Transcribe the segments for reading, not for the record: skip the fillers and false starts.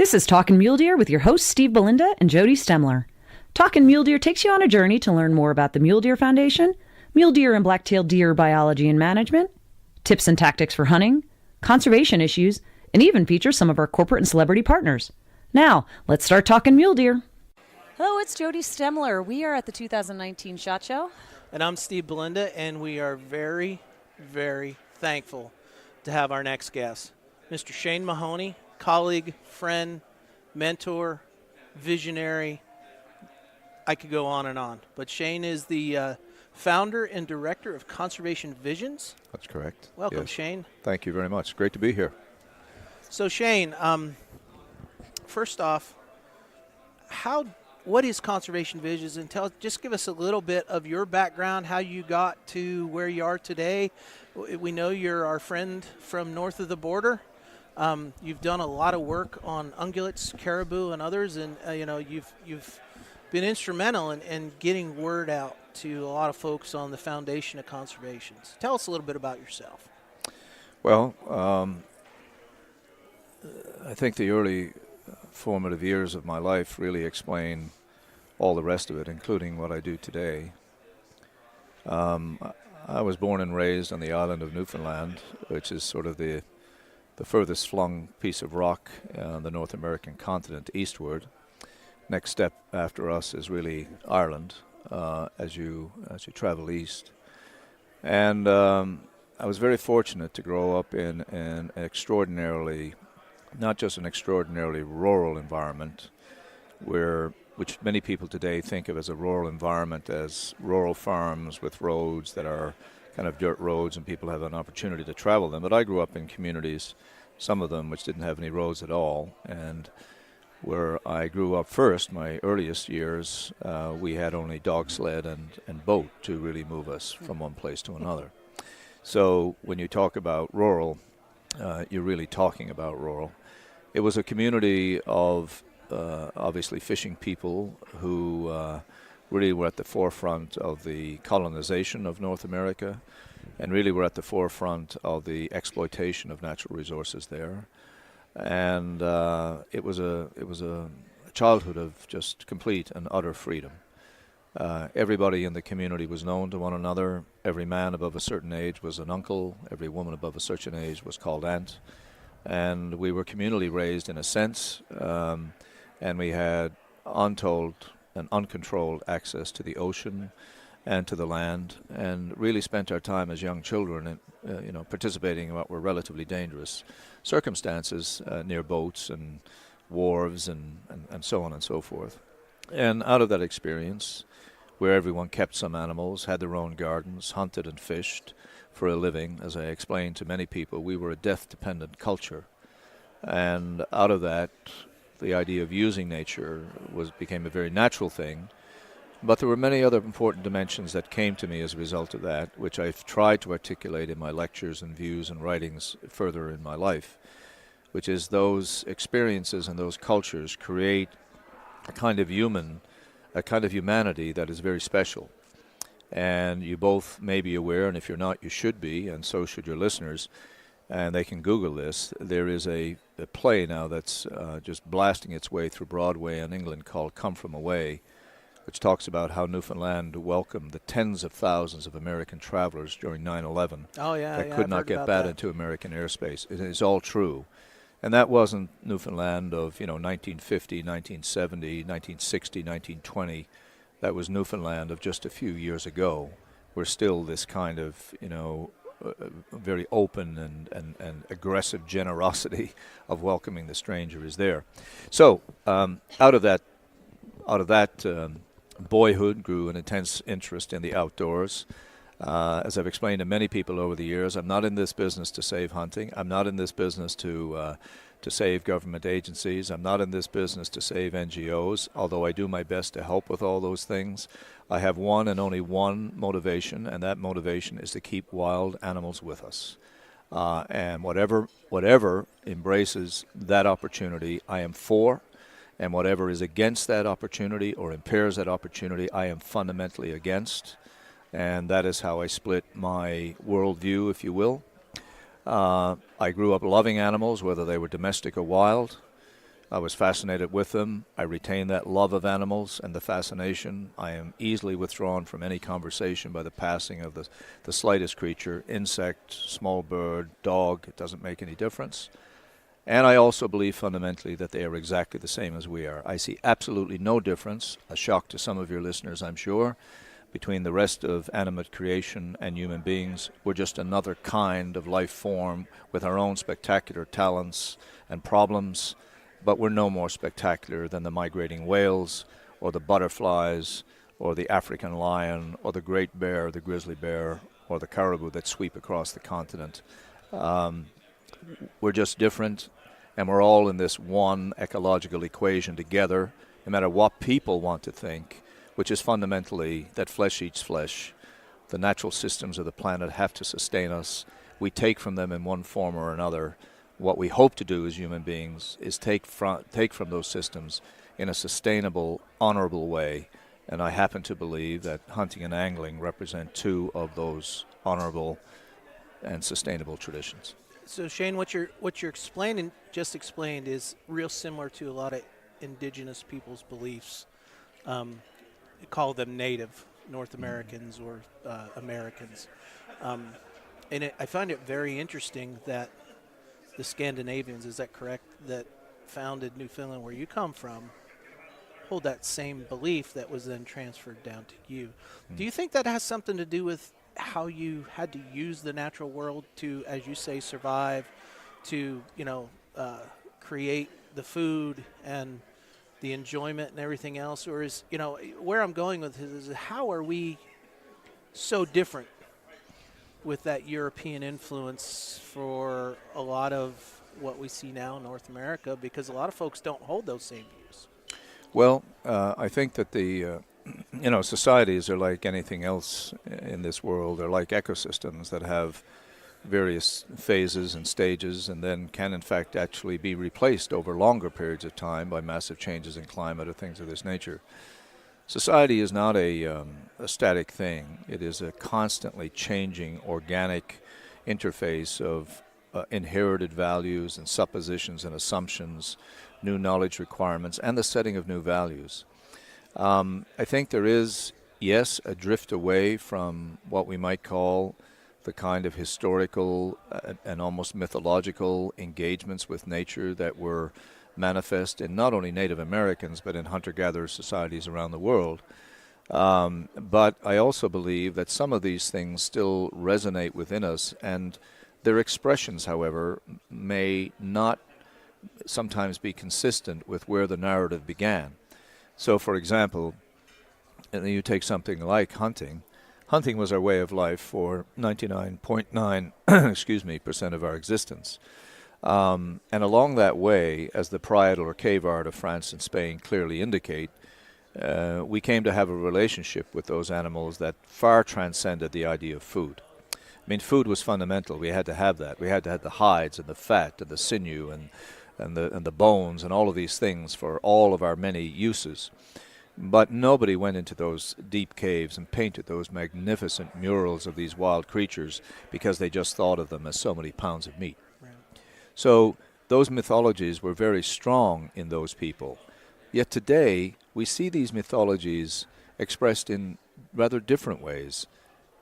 This is Talking Mule Deer with your hosts Steve Belinda and Jody Stemler. Talking Mule Deer takes you on a journey to learn more about the Mule Deer Foundation, mule deer and black-tailed deer biology and management, tips and tactics for hunting, conservation issues, and even features some of our corporate and celebrity partners. Now, let's start talking mule deer. Hello, it's Jody Stemler. We are at the 2019 SHOT Show. And I'm Steve Belinda, and we are very, very thankful to have our next guest, Mr. Shane Mahoney, colleague, friend, mentor, visionary. I could go on and on. But Shane is the founder and director of Conservation Visions. That's correct. Welcome, yes. Shane. Thank you very much. Great to be here. So, Shane, first off, what is Conservation Visions? And just give us a little bit of your background, how you got to where you are today. We know you're our friend from north of the border. You've done a lot of work on ungulates, caribou, and others, and you've been instrumental in getting word out to a lot of folks on the foundation of conservation. So tell us a little bit about yourself. Well, I think the early formative years of my life really explain all the rest of it, including what I do today. I was born and raised on the island of Newfoundland, which is sort of the furthest flung piece of rock on the North American continent eastward. Next step after us is really Ireland as you travel east. And I was very fortunate to grow up in an extraordinarily, not just an extraordinarily rural environment, which many people today think of as a rural environment as rural farms with roads that are kind of dirt roads and people have an opportunity to travel them. But I grew up in communities, some of them which didn't have any roads at all, and where I grew up first, my earliest years, we had only dog sled and boat to really move us from one place to another. So when you talk about rural, you're really talking about rural. It was a community of obviously fishing people who really were at the forefront of the colonization of North America and really were at the forefront of the exploitation of natural resources there. And it was a childhood of just complete and utter freedom. Everybody in the community was known to one another. Every man above a certain age was an uncle. Every woman above a certain age was called aunt. And we were communally raised in a sense, and we had untold and uncontrolled access to the ocean and to the land, and really spent our time as young children participating in what were relatively dangerous circumstances near boats and wharves and so on and so forth. And out of that experience, where everyone kept some animals, had their own gardens, hunted and fished for a living, as I explained to many people, we were a death-dependent culture. And out of that, the idea of using nature became a very natural thing. But there were many other important dimensions that came to me as a result of that, which I've tried to articulate in my lectures and views and writings further in my life, which is those experiences and those cultures create a kind of humanity that is very special. And you both may be aware, and if you're not, you should be, and so should your listeners, and they can Google this. There is a play now that's just blasting its way through Broadway in England called Come From Away, which talks about how Newfoundland welcomed the tens of thousands of American travelers during 9/11 that could not get bad into American airspace. It is all true. And that wasn't Newfoundland of 1950, 1970, 1960, 1920. That was Newfoundland of just a few years ago. We're still this kind of, very open and aggressive generosity of welcoming the stranger is there. So out of that boyhood grew an intense interest in the outdoors. As I've explained to many people over the years, I'm not in this business to save hunting. I'm not in this business to save government agencies. I'm not in this business to save NGOs, although I do my best to help with all those things. I have one and only one motivation, and that motivation is to keep wild animals with us. And whatever embraces that opportunity, I am for. And whatever is against that opportunity or impairs that opportunity, I am fundamentally against. And that is how I split my worldview, if you will. I grew up loving animals, whether they were domestic or wild. I was fascinated with them. I retain that love of animals and the fascination. I am easily withdrawn from any conversation by the passing of the slightest creature, insect, small bird, dog. It doesn't make any difference. And I also believe fundamentally that they are exactly the same as we are. I see absolutely no difference, a shock to some of your listeners, I'm sure, between the rest of animate creation and human beings. We're just another kind of life form with our own spectacular talents and problems, but we're no more spectacular than the migrating whales or the butterflies or the African lion or the great bear, the grizzly bear, or the caribou that sweep across the continent. We're just different, and we're all in this one ecological equation together, no matter what people want to think, which is fundamentally that flesh eats flesh. The natural systems of the planet have to sustain us. We take from them in one form or another. What we hope to do as human beings is take from those systems in a sustainable, honorable way. And I happen to believe that hunting and angling represent two of those honorable and sustainable traditions. So Shane, what you're just explained is real similar to a lot of indigenous people's beliefs. Call them Native North Americans or Americans. I find it very interesting that the Scandinavians, is that correct, that founded Newfoundland, where you come from, hold that same belief that was then transferred down to you. Do you think that has something to do with how you had to use the natural world to, as you say, survive, to create the food and the enjoyment and everything else? Or is, where I'm going with this is, how are we so different with that European influence for a lot of what we see now in North America, because a lot of folks don't hold those same views? Well, I think that the societies are like anything else in this world. They're like ecosystems that have various phases and stages, and then can in fact actually be replaced over longer periods of time by massive changes in climate or things of this nature. Society is not a static thing. It is a constantly changing organic interface of inherited values and suppositions and assumptions, new knowledge requirements, and the setting of new values. I think there is, yes, a drift away from what we might call the kind of historical and almost mythological engagements with nature that were manifest in not only Native Americans but in hunter-gatherer societies around the world. But I also believe that some of these things still resonate within us, and their expressions, however, may not sometimes be consistent with where the narrative began. So, for example, you take something like hunting. Hunting was our way of life for 99.9 percent of our existence. And along that way, as the parietal or cave art of France and Spain clearly indicate, we came to have a relationship with those animals that far transcended the idea of food. I mean, food was fundamental. We had to have that. We had to have the hides and the fat and the sinew and the bones and all of these things for all of our many uses. But nobody went into those deep caves and painted those magnificent murals of these wild creatures because they just thought of them as so many pounds of meat. Right. So those mythologies were very strong in those people. Yet today, we see these mythologies expressed in rather different ways.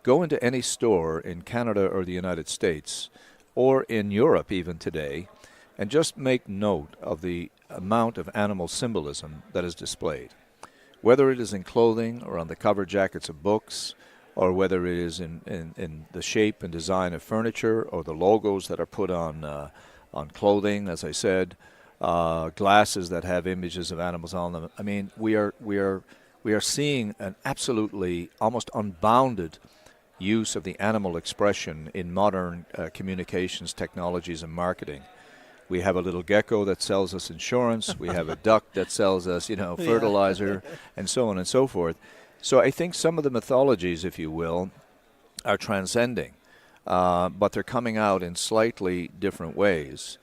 Go into any store in Canada or the United States, or in Europe even today, and just make note of the amount of animal symbolism that is displayed. Whether it is in clothing or on the cover jackets of books, or whether it is in the shape and design of furniture, or the logos that are put on clothing, as I said, glasses that have images of animals on them. I mean, we are seeing an absolutely almost unbounded use of the animal expression in modern communications technologies and marketing. We have a little gecko that sells us insurance. We have a duck that sells us, fertilizer, and so on and so forth. So I think some of the mythologies, if you will, are transcending, but they're coming out in slightly different ways.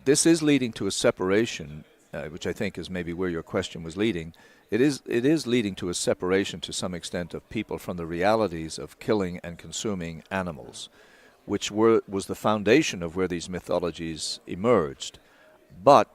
This is leading to a separation, which I think is maybe where your question was leading. It is leading to a separation to some extent of people from the realities of killing and consuming animals, which was the foundation of where these mythologies emerged. But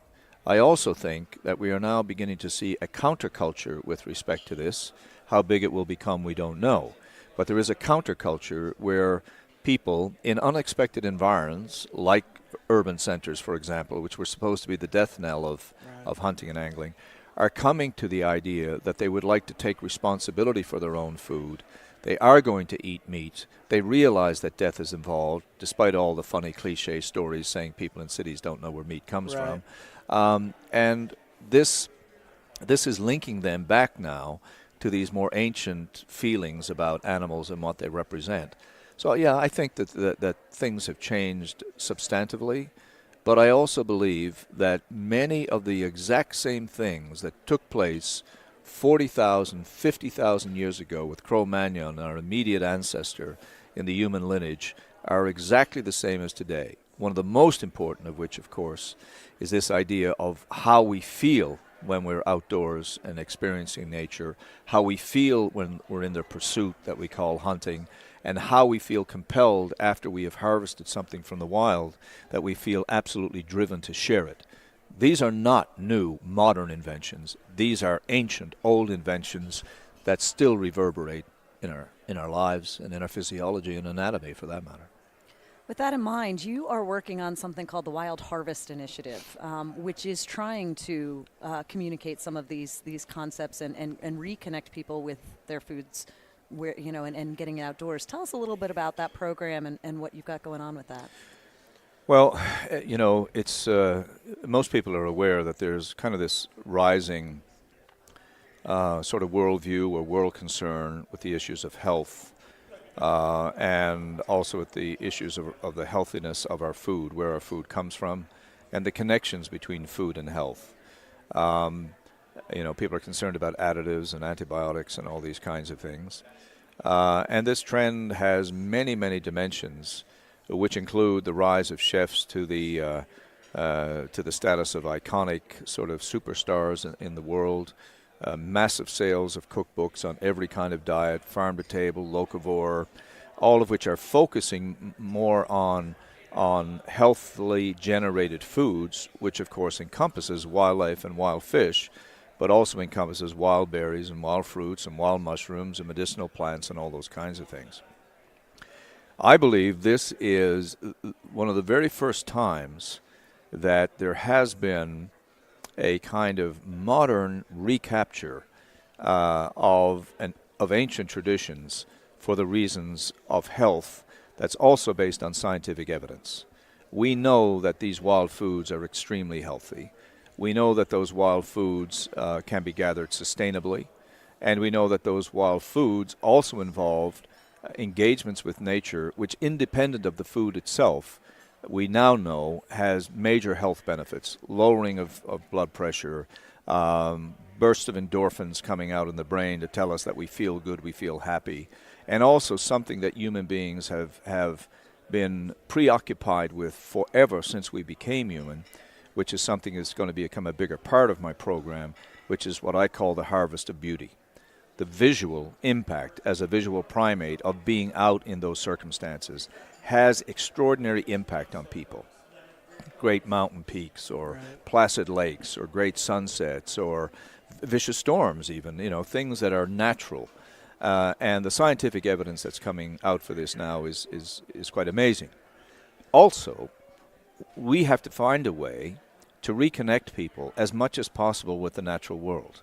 I also think that we are now beginning to see a counterculture with respect to this. How big it will become, we don't know. But there is a counterculture where people in unexpected environs, like urban centers, for example, which were supposed to be the death knell of hunting and angling, are coming to the idea that they would like to take responsibility for their own food. They are going to eat meat. They realize that death is involved, despite all the funny cliche stories saying people in cities don't know where meat comes from. And this is linking them back now to these more ancient feelings about animals and what they represent. So, yeah, I think that things have changed substantively, but I also believe that many of the exact same things that took place 40,000, 50,000 years ago with Cro-Magnon, our immediate ancestor in the human lineage, are exactly the same as today. One of the most important of which, of course, is this idea of how we feel when we're outdoors and experiencing nature, how we feel when we're in the pursuit that we call hunting, and how we feel compelled after we have harvested something from the wild, that we feel absolutely driven to share it. These are not new, modern inventions. These are ancient, old inventions that still reverberate in our lives and in our physiology and anatomy, for that matter. With that in mind, you are working on something called the Wild Harvest Initiative, which is trying to communicate some of these concepts and reconnect people with their foods, where and getting it outdoors. Tell us a little bit about that program and what you've got going on with that. Well, it's most people are aware that there's kind of this rising sort of worldview or world concern with the issues of health. And also with the issues of the healthiness of our food, where our food comes from, and the connections between food and health. People are concerned about additives and antibiotics and all these kinds of things. And this trend has many, many dimensions, which include the rise of chefs to the status of iconic sort of superstars in the world. Massive sales of cookbooks on every kind of diet, farm to table, locavore, all of which are focusing more on healthily generated foods, which of course encompasses wildlife and wild fish, but also encompasses wild berries and wild fruits and wild mushrooms and medicinal plants and all those kinds of things. I believe this is one of the very first times that there has been a kind of modern recapture of ancient traditions for the reasons of health that's also based on scientific evidence. We know that these wild foods are extremely healthy. We know that those wild foods can be gathered sustainably, and we know that those wild foods also involve engagements with nature which, independent of the food itself, we now know has major health benefits, lowering of blood pressure, bursts of endorphins coming out in the brain to tell us that we feel good, we feel happy, and also something that human beings have been preoccupied with forever since we became human, which is something that's going to become a bigger part of my program, which is what I call the harvest of beauty. The visual impact as a visual primate of being out in those circumstances has extraordinary impact on people. Great mountain peaks or placid lakes or great sunsets or vicious storms even, things that are natural. And the scientific evidence that's coming out for this now is quite amazing. Also, we have to find a way to reconnect people as much as possible with the natural world.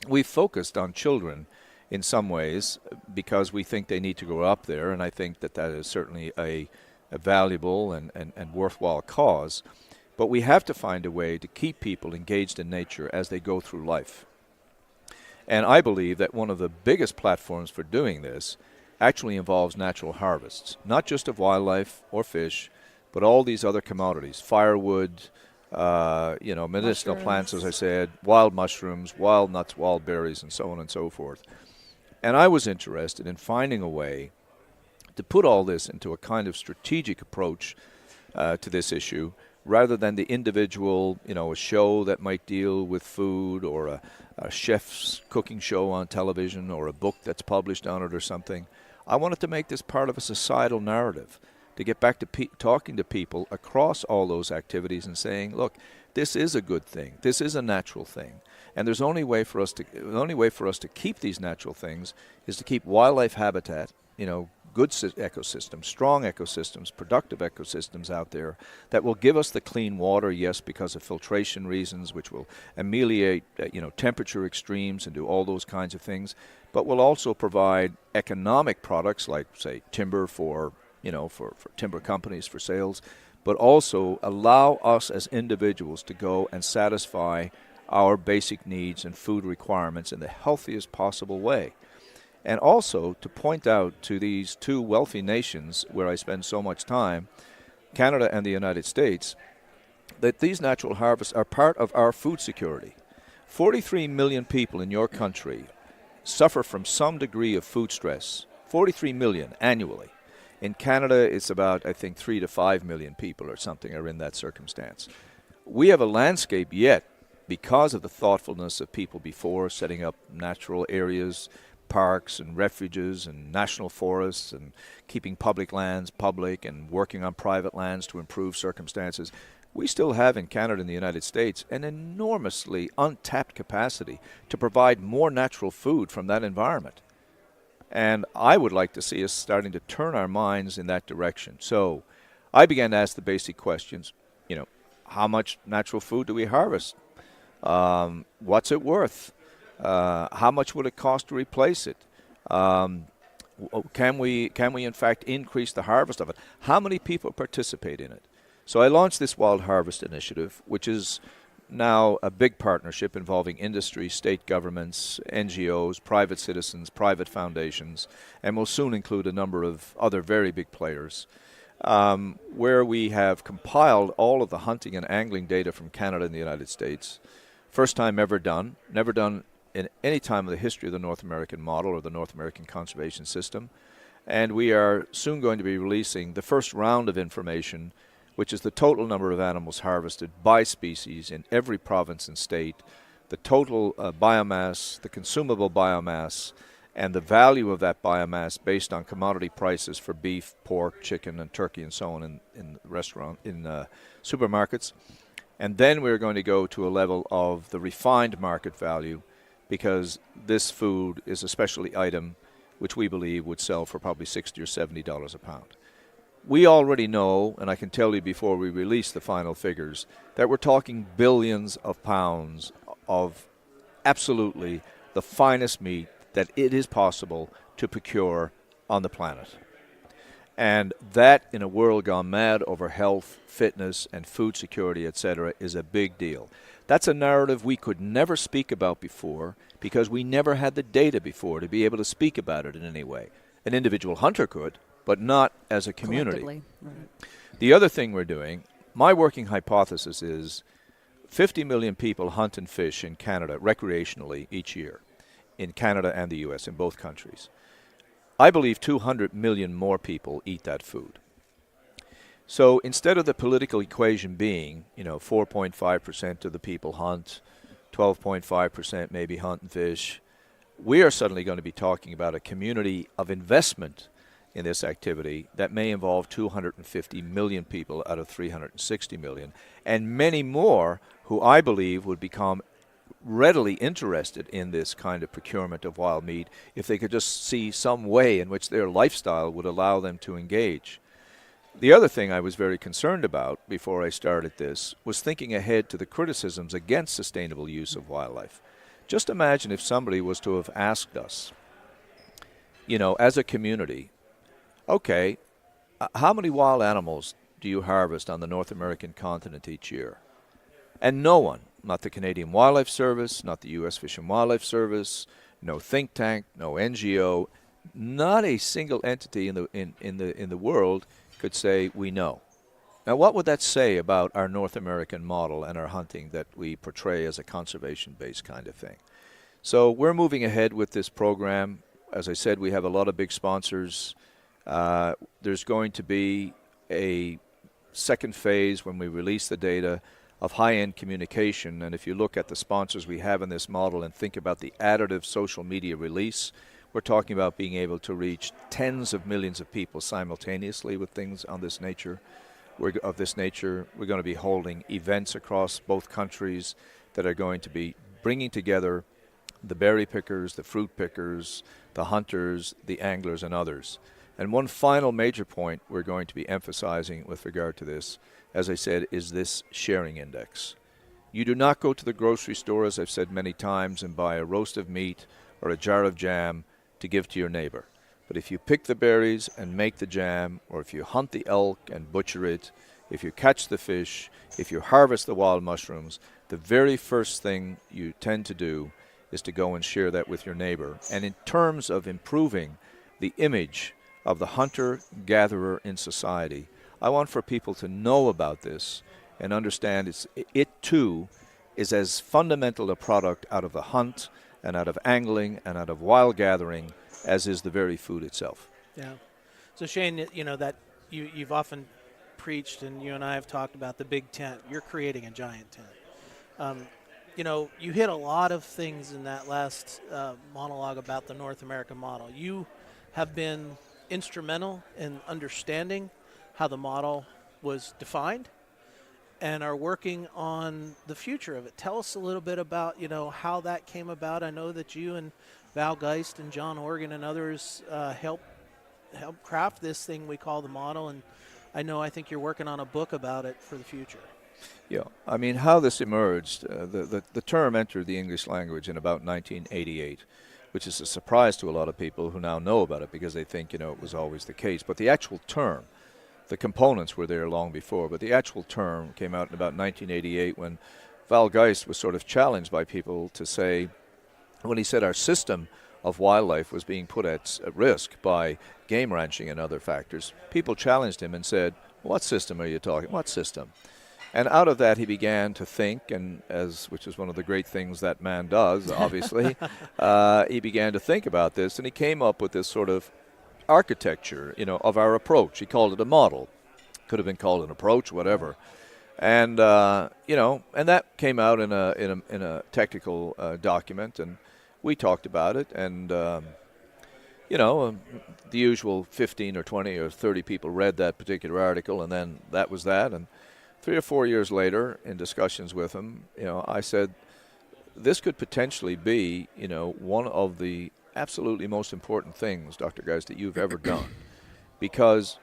We've focused on children in some ways because we think they need to grow up there, and I think that is certainly a valuable and worthwhile cause. But we have to find a way to keep people engaged in nature as they go through life. And I believe that one of the biggest platforms for doing this actually involves natural harvests, not just of wildlife or fish, but all these other commodities, firewood, medicinal plants, as I said, wild mushrooms, wild nuts, wild berries, and so on and so forth. And I was interested in finding a way to put all this into a kind of strategic approach to this issue, rather than the individual, a show that might deal with food, or a chef's cooking show on television, or a book that's published on it or something. I wanted to make this part of a societal narrative, to get back to talking to people across all those activities and saying, look, this is a good thing. This is a natural thing. And the only way for us to keep these natural things is to keep wildlife habitat, good ecosystems, strong ecosystems, productive ecosystems out there that will give us the clean water, yes, because of filtration reasons, which will ameliorate, temperature extremes and do all those kinds of things, but will also provide economic products like, say, timber for timber companies for sales, but also allow us as individuals to go and satisfy our basic needs and food requirements in the healthiest possible way. And also to point out to these two wealthy nations where I spend so much time, Canada and the United States, that these natural harvests are part of our food security. 43 million people in your country suffer from some degree of food stress. 43 million annually. In Canada, it's about, I think, 3 to 5 million people or something are in that circumstance. We have a landscape yet, because of the thoughtfulness of people before, setting up natural areas, parks and refuges and national forests and keeping public lands public and working on private lands to improve circumstances. We still have in Canada and the United States an enormously untapped capacity to provide more natural food from that environment. And I would like to see us starting to turn our minds in that direction. So I began to ask the basic questions, how much natural food do we harvest? What's it worth? How much would it cost to replace it? Can we in fact increase the harvest of it? How many people participate in it? So I launched this Wild Harvest Initiative, which is now a big partnership involving industry, state governments, NGOs, private citizens, private foundations, and will soon include a number of other very big players, where we have compiled all of the hunting and angling data from Canada and the United States. First time ever done, never done in any time of the history of the North American model or the North American conservation system. And we are soon going to be releasing the first round of information, which is the total number of animals harvested by species in every province and state, the total biomass, the consumable biomass, and the value of that biomass based on commodity prices for beef, pork, chicken, and turkey, and so on in supermarkets. And then we're going to go to a level of the refined market value, because this food is a specialty item which we believe would sell for probably $60 or $70 a pound. We already know, and I can tell you before we release the final figures, that we're talking billions of pounds of absolutely the finest meat that it is possible to procure on the planet. And that, in a world gone mad over health, fitness, and food security, etc., is a big deal. That's a narrative we could never speak about before because we never had the data before to be able to speak about it in any way. An individual hunter could, but not as a community. Right. The other thing we're doing, my working hypothesis is 50 million people hunt and fish in Canada recreationally each year, in Canada and the U.S., in both countries. I believe 200 million more people eat that food. So instead of the political equation being, 4.5% of the people hunt, 12.5% maybe hunt and fish, we are suddenly going to be talking about a community of investment in this activity that may involve 250 million people out of 360 million, and many more who I believe would become readily interested in this kind of procurement of wild meat if they could just see some way in which their lifestyle would allow them to engage. The other thing I was very concerned about before I started this was thinking ahead to the criticisms against sustainable use of wildlife. Just imagine if somebody was to have asked us, as a community, okay, how many wild animals do you harvest on the North American continent each year? And no one, not the Canadian Wildlife Service, not the U.S. Fish and Wildlife Service, no think tank, no NGO, not a single entity in the world could say we know. Now, what would that say about our North American model and our hunting that we portray as a conservation-based kind of thing? So we're moving ahead with this program. As I said, we have a lot of big sponsors. There's going to be a second phase when we release the data of high-end communication. And if you look at the sponsors we have in this model and think about the additive social media release, we're talking about being able to reach tens of millions of people simultaneously with things on this nature. of this nature. We're going to be holding events across both countries that are going to be bringing together the berry pickers, the fruit pickers, the hunters, the anglers, and others. And one final major point we're going to be emphasizing with regard to this, as I said, is this sharing index. You do not go to the grocery store, as I've said many times, and buy a roast of meat or a jar of jam to give to your neighbor. But if you pick the berries and make the jam, or if you hunt the elk and butcher it, if you catch the fish, if you harvest the wild mushrooms, the very first thing you tend to do is to go and share that with your neighbor. And in terms of improving the image of the hunter-gatherer in society, I want for people to know about this and understand it too is as fundamental a product out of the hunt and out of angling and out of wild gathering as is the very food itself. Yeah. So Shane, you know that you've often preached, and you and I have talked about the big tent. You're creating a giant tent. You know, you hit a lot of things in that last monologue about the North American model. You have been instrumental in understanding how the model was defined and are working on the future of it. Tell us a little bit about, you know, how that came about. I know that you and Val Geist and John Organ and others help craft this thing we call the model, and I think you're working on a book about it for the future. Yeah, I mean, how this emerged, the term entered the English language in about 1988, which is a surprise to a lot of people who now know about it because they think, you know, it was always the case. But the actual term, the components were there long before, but the actual term came out in about 1988 when Val Geist was sort of challenged by people to say, when he said our system of wildlife was being put at risk by game ranching and other factors, people challenged him and said, what system are you talking? What system? And out of that, he began to think, and which is one of the great things that man does, obviously, he began to think about this, and he came up with this sort of architecture, you know, of our approach. He called it a model. Could have been called an approach, whatever. And you know, and that came out in a technical document, and we talked about it, and you know, the usual 15 or 20 or 30 people read that particular article, and then that was that. And 3 or 4 years later, in discussions with him, you know, I said, this could potentially be, you know, one of the absolutely most important things, Dr. Geist, that you've ever done. Because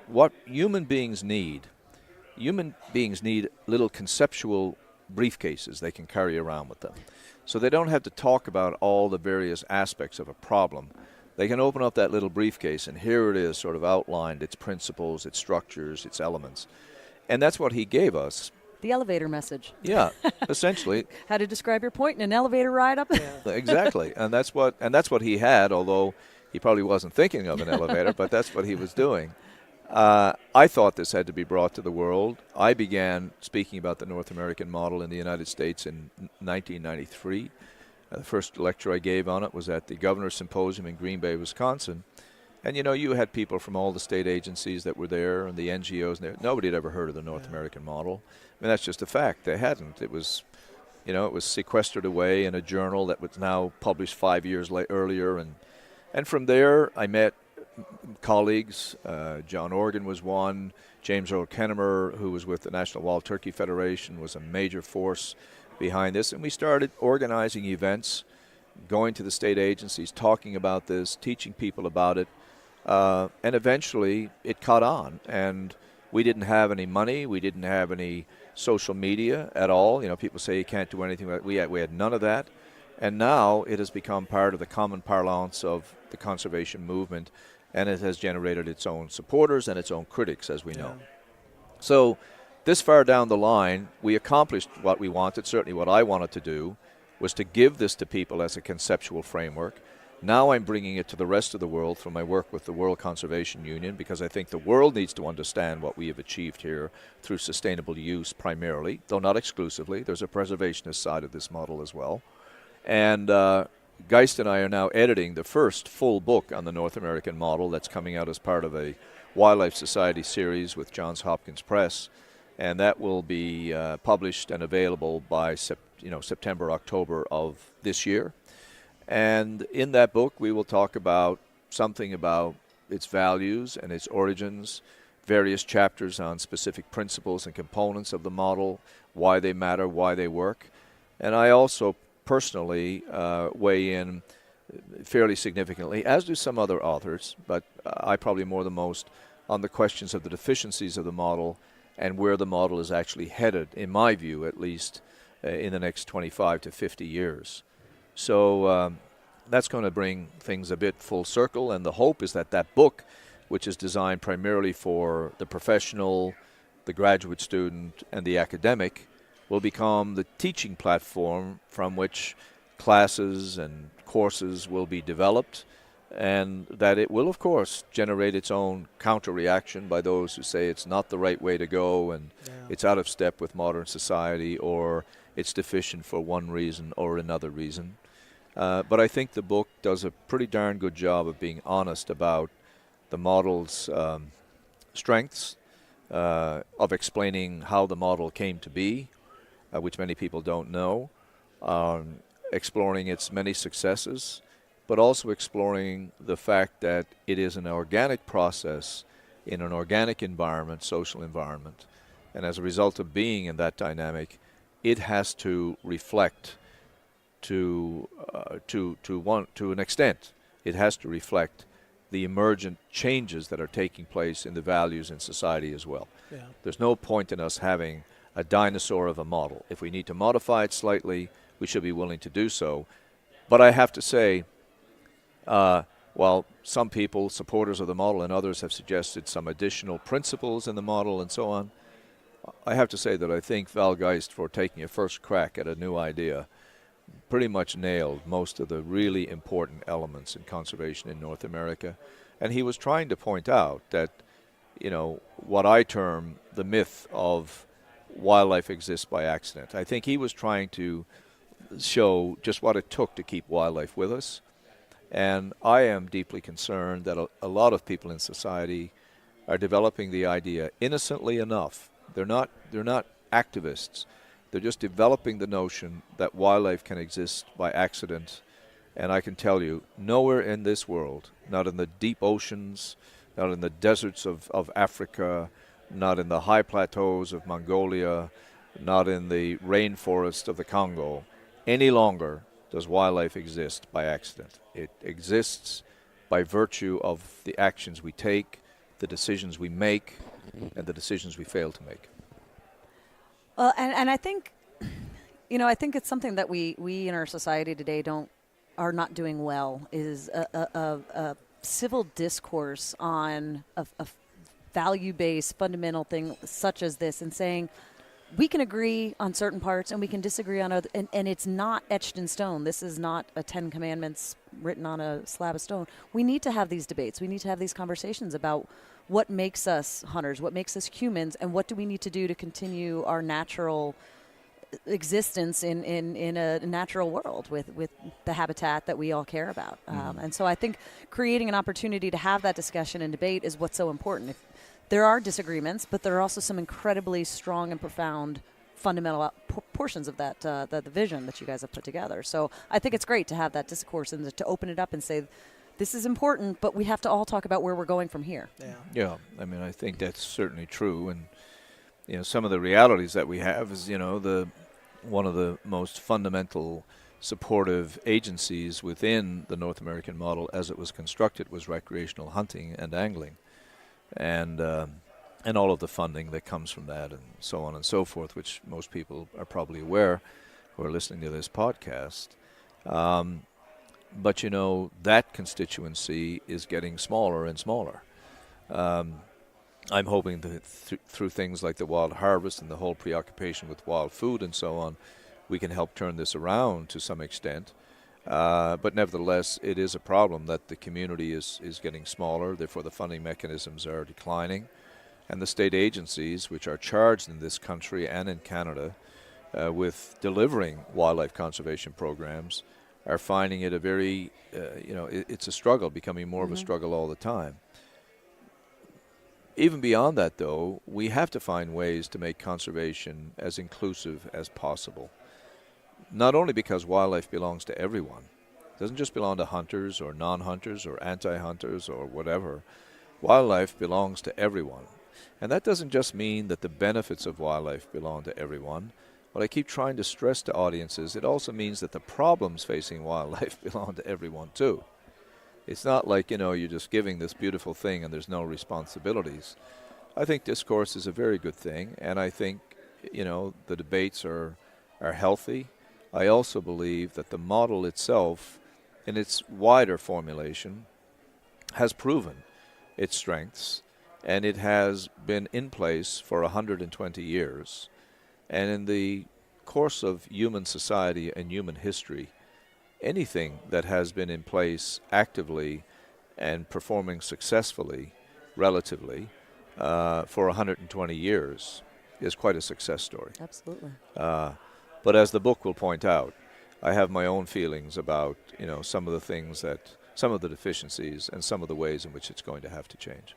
what human beings need little conceptual briefcases they can carry around with them. So they don't have to talk about all the various aspects of a problem. They can open up that little briefcase, and here it is, sort of outlined, its principles, its structures, its elements. And that's what he gave us. The elevator message. Yeah, essentially. How to describe your point in an elevator ride up? Yeah. Exactly. And that's what he had, although he probably wasn't thinking of an elevator, but that's what he was doing. I thought this had to be brought to the world. I began speaking about the North American model in the United States in 1993. The first lecture I gave on it was at the Governor's Symposium in Green Bay, Wisconsin. And, you know, you had people from all the state agencies that were there and the NGOs. And nobody had ever heard of the North American model. I mean, that's just a fact. They hadn't. It was, you know, it was sequestered away in a journal that was now published 5 years earlier. And from there, I met colleagues. John Organ was one. James Earl Kennemer, who was with the National Wild Turkey Federation, was a major force behind this. And we started organizing events, going to the state agencies, talking about this, teaching people about it. And eventually it caught on. And we didn't have any money. We didn't have any social media at all. You know, people say you can't do anything. We had none of that. And now it has become part of the common parlance of the conservation movement, and it has generated its own supporters and its own critics, as we know. So this far down the line, we accomplished what we wanted. Certainly what I wanted to do was to give this to people as a conceptual framework. Now I'm bringing it to the rest of the world through my work with the World Conservation Union, because I think the world needs to understand what we have achieved here through sustainable use primarily, though not exclusively. There's a preservationist side of this model as well. And Geist and I are now editing the first full book on the North American model that's coming out as part of a Wildlife Society series with Johns Hopkins Press. And that will be published and available by September, October of this year. And in that book, we will talk about something about its values and its origins, various chapters on specific principles and components of the model, why they matter, why they work. And I also personally weigh in fairly significantly, as do some other authors, but I probably more than most, on the questions of the deficiencies of the model and where the model is actually headed, in my view at least, in the next 25 to 50 years. So that's going to bring things a bit full circle, and the hope is that that book, which is designed primarily for the professional, the graduate student, and the academic, will become the teaching platform from which classes and courses will be developed, and that it will, of course, generate its own counter-reaction by those who say it's not the right way to go and it's out of step with modern society, or it's deficient for one reason or another reason. But I think the book does a pretty darn good job of being honest about the model's strengths, of explaining how the model came to be, which many people don't know, exploring its many successes, but also exploring the fact that it is an organic process in an organic environment, social environment, and as a result of being in that dynamic, it has to reflect to an extent. It has to reflect the emergent changes that are taking place in the values in society as well. Yeah. There's no point in us having a dinosaur of a model. If we need to modify it slightly, we should be willing to do so. But I have to say, while some people, supporters of the model, and others have suggested some additional principles in the model and so on, I have to say that I think Val Geist, for taking a first crack at a new idea, pretty much nailed most of the really important elements in conservation in North America. And he was trying to point out that, you know, what I term the myth of wildlife exists by accident. I think he was trying to show just what it took to keep wildlife with us. And I am deeply concerned that a lot of people in society are developing the idea innocently enough. They're not activists. They're just developing the notion that wildlife can exist by accident. And I can tell you, nowhere in this world, not in the deep oceans, not in the deserts of Africa, not in the high plateaus of Mongolia, not in the rainforest of the Congo, any longer does wildlife exist by accident. It exists by virtue of the actions we take, the decisions we make, and the decisions we fail to make. Well, and I think, you know, I think it's something that we in our society today are not doing well, is a civil discourse on a value-based fundamental thing such as this, and saying we can agree on certain parts and we can disagree on other, and it's not etched in stone. This is not a 10 Commandments written on a slab of stone. We need to have these debates. We need to have these conversations about what makes us hunters, what makes us humans, and what do we need to do to continue our natural existence in a natural world with the habitat that we all care about. And so I think creating an opportunity to have that discussion and debate is what's so important. There are disagreements, but there are also some incredibly strong and profound fundamental portions of that the vision that you guys have put together. So I think it's great to have that discourse and to open it up and say, this is important, but we have to all talk about where we're going from here. Yeah, I mean, I think that's certainly true. And, you know, some of the realities that we have is, you know, one of the most fundamental supportive agencies within the North American model as it was constructed was recreational hunting and angling. And all of the funding that comes from that and so on and so forth, which most people are probably aware who are listening to this podcast. But, you know, that constituency is getting smaller and smaller. I'm hoping that through things like the wild harvest and the whole preoccupation with wild food and so on, we can help turn this around to some extent. But nevertheless, it is a problem that the community is getting smaller, therefore the funding mechanisms are declining. And the state agencies, which are charged in this country and in Canada with delivering wildlife conservation programs, are finding it a very, it's a struggle, becoming more of a struggle all the time. Even beyond that, though, we have to find ways to make conservation as inclusive as possible. Not only because wildlife belongs to everyone. It doesn't just belong to hunters or non-hunters or anti-hunters or whatever. Wildlife belongs to everyone. And that doesn't just mean that the benefits of wildlife belong to everyone. What I keep trying to stress to audiences, it also means that the problems facing wildlife belong to everyone too. It's not like, you're just giving this beautiful thing and there's no responsibilities. I think discourse is a very good thing, and I think, the debates are healthy. I also believe that the model itself, in its wider formulation, has proven its strengths, and it has been in place for 120 years. And in the course of human society and human history, anything that has been in place actively and performing successfully, relatively, for 120 years is quite a success story. Absolutely. But as the book will point out, I have my own feelings about, some of the things some of the deficiencies and some of the ways in which it's going to have to change.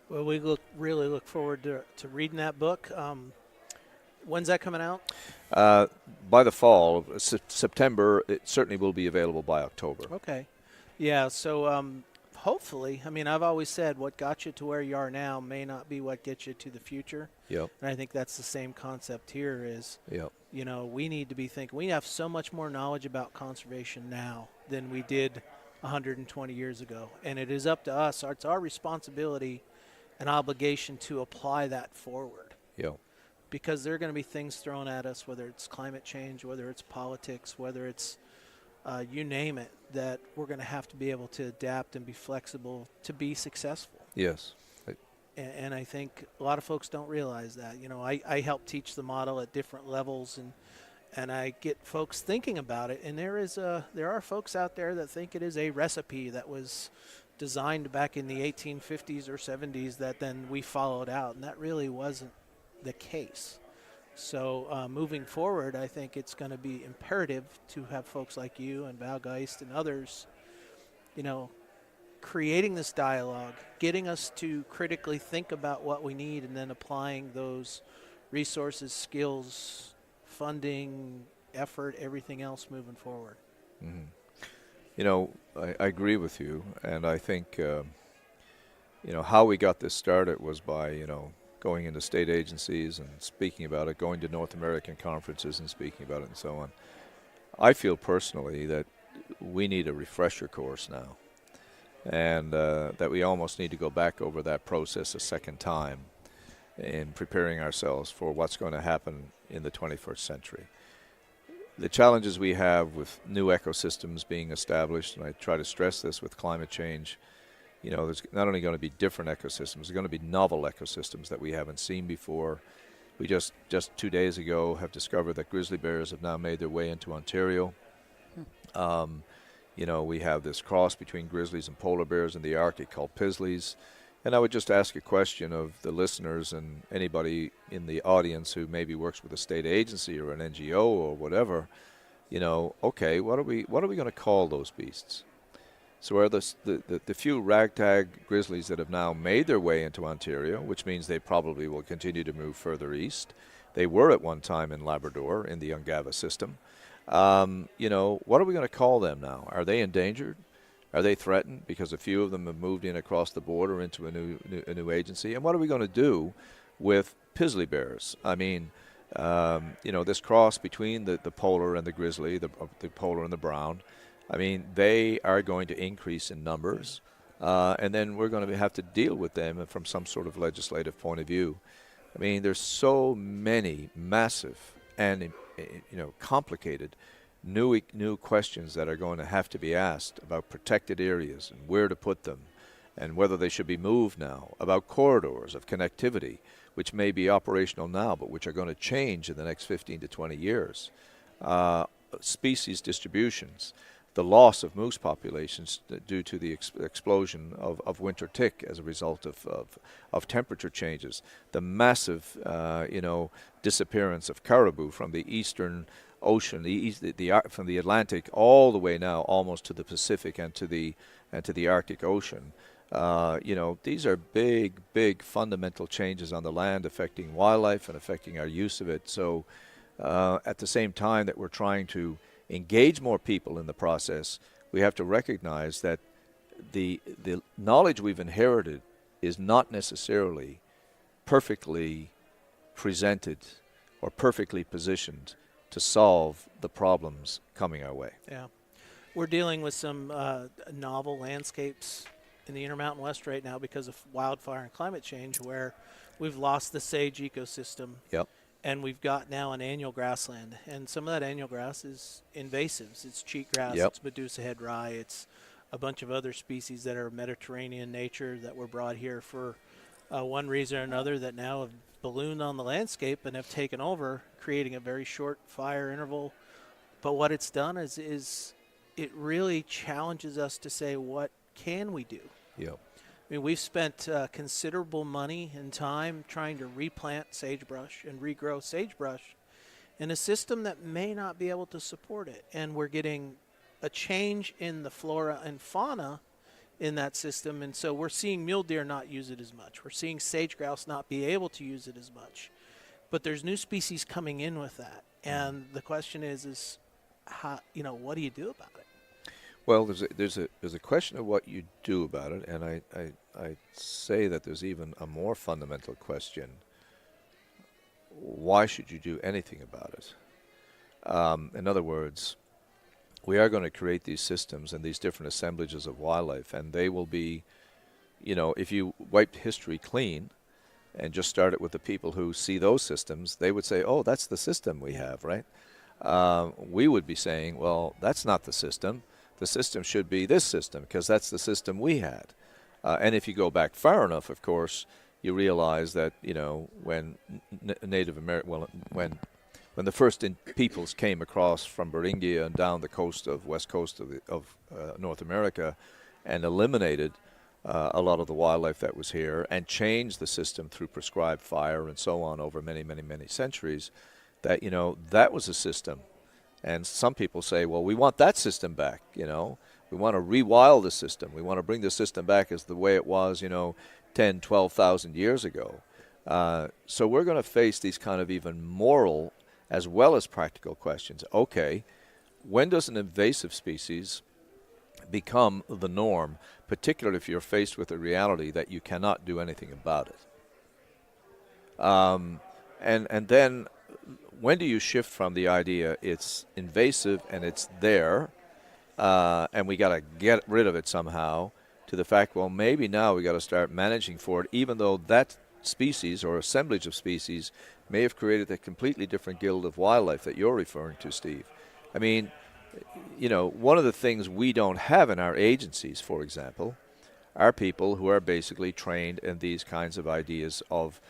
Well, we really look forward to reading that book. When's that coming out? By the fall, September, it certainly will be available by October. Okay. Yeah, so hopefully, I've always said what got you to where you are now may not be what gets you to the future. Yep. And I think that's the same concept here is, Yep. We need to be thinking, we have so much more knowledge about conservation now than we did 120 years ago. And it is up to us, it's our responsibility and obligation to apply that forward. Yep. Because there are going to be things thrown at us, whether it's climate change, whether it's politics, whether it's you name it, that we're going to have to be able to adapt and be flexible to be successful. Yes. And I think a lot of folks don't realize that. I help teach the model at different levels, and I get folks thinking about it. And there are folks out there that think it is a recipe that was designed back in the 1850s or 70s that then we followed out, and that really wasn't the case. So moving forward, I think it's going to be imperative to have folks like you and Val Geist and others, creating this dialogue, getting us to critically think about what we need, and then applying those resources, skills, funding, effort, everything else moving forward. Mm-hmm. I agree with you, and I think, how we got this started was by, going into state agencies and speaking about it, going to North American conferences and speaking about it and so on. I feel personally that we need a refresher course now, and that we almost need to go back over that process a second time in preparing ourselves for what's going to happen in the 21st century. The challenges we have with new ecosystems being established, and I try to stress this with climate change, there's not only going to be different ecosystems, there's going to be novel ecosystems that we haven't seen before. We just 2 days ago have discovered that grizzly bears have now made their way into Ontario. We have this cross between grizzlies and polar bears in the Arctic called Pisleys. And I would just ask a question of the listeners and anybody in the audience who maybe works with a state agency or an NGO or whatever, okay, what are we going to call those beasts? So are the few ragtag grizzlies that have now made their way into Ontario, which means they probably will continue to move further east. They were at one time in Labrador in the Ungava system. What are we going to call them now? Are they endangered? Are they threatened because a few of them have moved in across the border into a new agency? And what are we going to do with Pisley bears? This cross between the polar and the grizzly, the polar and the brown, they are going to increase in numbers, and then we're going to have to deal with them from some sort of legislative point of view. There's so many massive and complicated new questions that are going to have to be asked about protected areas and where to put them and whether they should be moved now, about corridors of connectivity, which may be operational now but which are going to change in the next 15 to 20 years, species distributions, the loss of moose populations due to the explosion of winter tick as a result of temperature changes, the massive disappearance of caribou from the eastern ocean, from the Atlantic all the way now almost to the Pacific and to the Arctic Ocean. These are big fundamental changes on the land affecting wildlife and affecting our use of it. So at the same time that we're trying to engage more people in the process, we have to recognize that the knowledge we've inherited is not necessarily perfectly presented or perfectly positioned to solve the problems coming our way. Yeah. We're dealing with some novel landscapes in the Intermountain West right now because of wildfire and climate change, where we've lost the sage ecosystem. Yep. And we've got now an annual grassland. And some of that annual grass is invasives. It's cheatgrass, Yep. it's Medusa head rye, it's a bunch of other species that are Mediterranean nature that were brought here for one reason or another that now have ballooned on the landscape and have taken over, creating a very short fire interval. But what it's done is it really challenges us to say, what can we do? Yep. I mean, we've spent considerable money and time trying to replant sagebrush and regrow sagebrush in a system that may not be able to support it. And we're getting a change in the flora and fauna in that system. And so we're seeing mule deer not use it as much. We're seeing sage grouse not be able to use it as much. But there's new species coming in with that. And the question is how, what do you do about it? Well, there's a question of what you do about it, and I say that there's even a more fundamental question. Why should you do anything about it? In other words, we are going to create these systems and these different assemblages of wildlife, and they will be, if you wiped history clean and just started with the people who see those systems, they would say, oh, that's the system we have, right? We would be saying, well, that's not the system. The system should be this system because that's the system we had. And if you go back far enough, of course, you realize that, when Native American, when the first peoples came across from Beringia and down the west coast of North America and eliminated a lot of the wildlife that was here and changed the system through prescribed fire and so on over many, many, many centuries, that, that was a system. And some people say, well, we want that system back, We want to rewild the system. We want to bring the system back as the way it was, 10, 12,000 years ago. So we're going to face these kind of even moral as well as practical questions. Okay, when does an invasive species become the norm, particularly if you're faced with the reality that you cannot do anything about it? And then when do you shift from the idea it's invasive and it's there and we got to get rid of it somehow to the fact, well, maybe now we got to start managing for it, even though that species or assemblage of species may have created a completely different guild of wildlife that you're referring to, Steve. I mean, one of the things we don't have in our agencies, for example, are people who are basically trained in these kinds of ideas of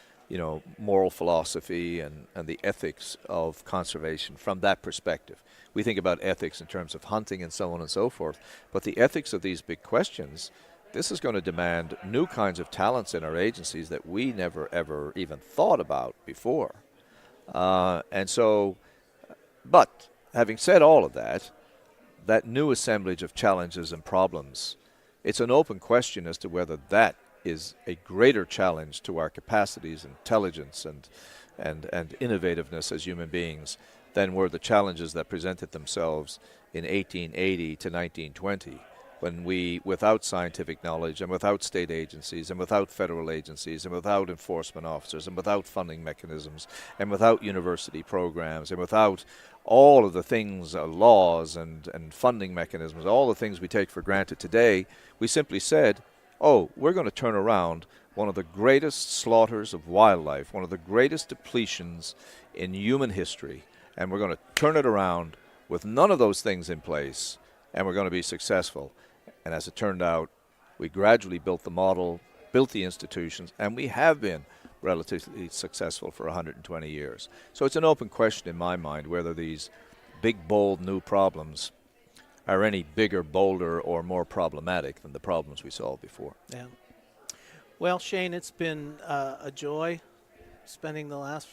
moral philosophy and the ethics of conservation from that perspective. We think about ethics in terms of hunting and so on and so forth, but the ethics of these big questions, this is going to demand new kinds of talents in our agencies that we never ever even thought about before. And so, but having said all of that, that new assemblage of challenges and problems, it's an open question as to whether that is a greater challenge to our capacities, intelligence, and innovativeness as human beings than were the challenges that presented themselves in 1880 to 1920, when we, without scientific knowledge and without state agencies and without federal agencies and without enforcement officers and without funding mechanisms and without university programs and without all of the things, laws and funding mechanisms, all the things we take for granted today, we simply said, oh, we're going to turn around one of the greatest slaughters of wildlife, one of the greatest depletions in human history, and we're going to turn it around with none of those things in place, and we're going to be successful. And as it turned out, we gradually built the model, built the institutions, and we have been relatively successful for 120 years. So it's an open question in my mind whether these big, bold new problems are any bigger, bolder, or more problematic than the problems we solved before. Yeah. Well, Shane, it's been a joy spending the last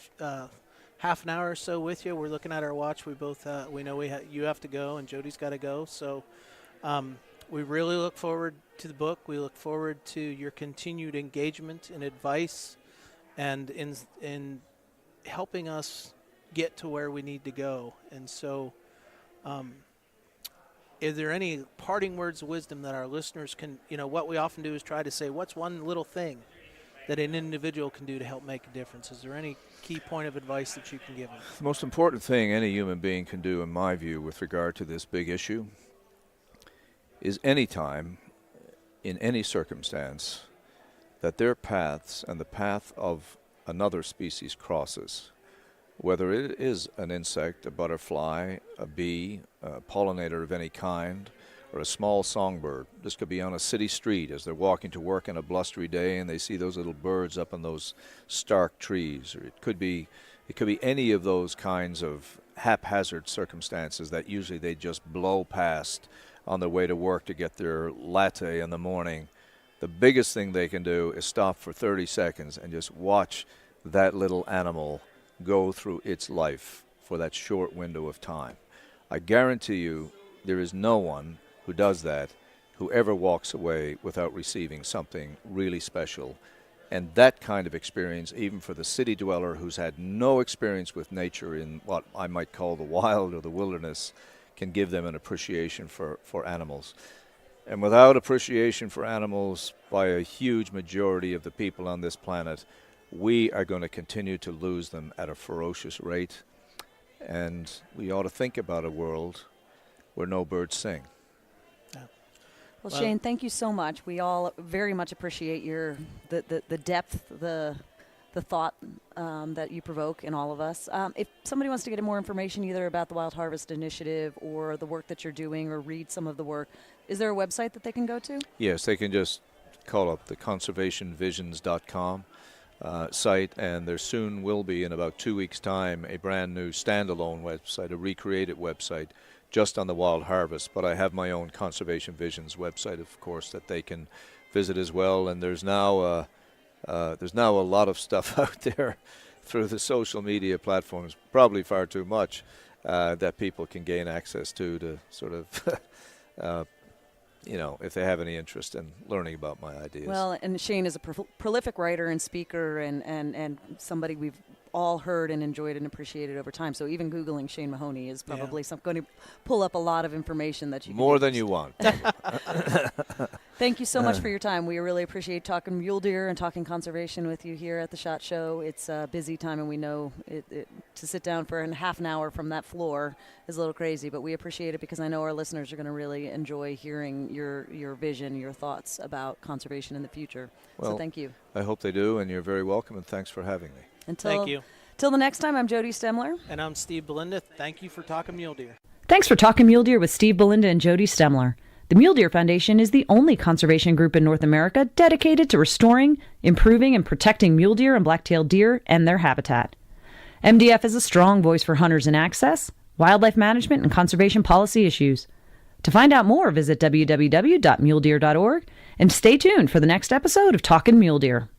half an hour or so with you. We're looking at our watch. We both we know you have to go and Jody's got to go. So we really look forward to the book. We look forward to your continued engagement and advice, and in helping us get to where we need to go. And so. Is there any parting words of wisdom that our listeners can, what we often do is try to say, what's one little thing that an individual can do to help make a difference? Is there any key point of advice that you can give them? The most important thing any human being can do, in my view, with regard to this big issue is any time, in any circumstance, that their paths and the path of another species crosses, whether it is an insect, a butterfly, a bee, a pollinator of any kind, or a small songbird. This could be on a city street as they're walking to work on a blustery day and they see those little birds up in those stark trees, or it could be any of those kinds of haphazard circumstances that usually they just blow past on their way to work to get their latte in the morning. The biggest thing they can do is stop for 30 seconds and just watch that little animal go through its life for that short window of time. I guarantee you there is no one who does that who ever walks away without receiving something really special. And that kind of experience, even for the city dweller who's had no experience with nature in what I might call the wild or the wilderness, can give them an appreciation for animals. And without appreciation for animals by a huge majority of the people on this planet, we are going to continue to lose them at a ferocious rate. And we ought to think about a world where no birds sing. Well, Shane, thank you so much. We all very much appreciate the depth, the thought that you provoke in all of us. If somebody wants to get more information either about the Wild Harvest Initiative or the work that you're doing or read some of the work, is there a website that they can go to? Yes, they can just call up the conservationvisions.com site, and there soon will be, in about 2 weeks' time, a brand new standalone website, a recreated website just on the wild harvest. But I have my own Conservation Visions website, of course, that they can visit as well. And there's now a lot of stuff out there through the social media platforms, probably far too much, that people can gain access to sort of if they have any interest in learning about my ideas. Well, and Shane is a prolific writer and speaker and somebody we've all heard and enjoyed and appreciated over time. So even Googling Shane Mahoney is probably going to pull up a lot of information that you can more than you want. Thank you so much for your time. We really appreciate talking mule deer and talking conservation with you here at the SHOT Show. It's a busy time, and we know to sit down for half an hour from that floor is a little crazy, but we appreciate it because I know our listeners are going to really enjoy hearing your vision, your thoughts about conservation in the future. Well, so thank you. I hope they do, and you're very welcome, and thanks for having me. Thank you. Till the next time, I'm Jody Stemler. And I'm Steve Belinda. Thank you for Talking Mule Deer. Thanks for Talking Mule Deer with Steve Belinda and Jody Stemler. The Mule Deer Foundation is the only conservation group in North America dedicated to restoring, improving, and protecting mule deer and black-tailed deer and their habitat. MDF is a strong voice for hunters in access, wildlife management, and conservation policy issues. To find out more, visit www.muledeer.org and stay tuned for the next episode of Talking Mule Deer.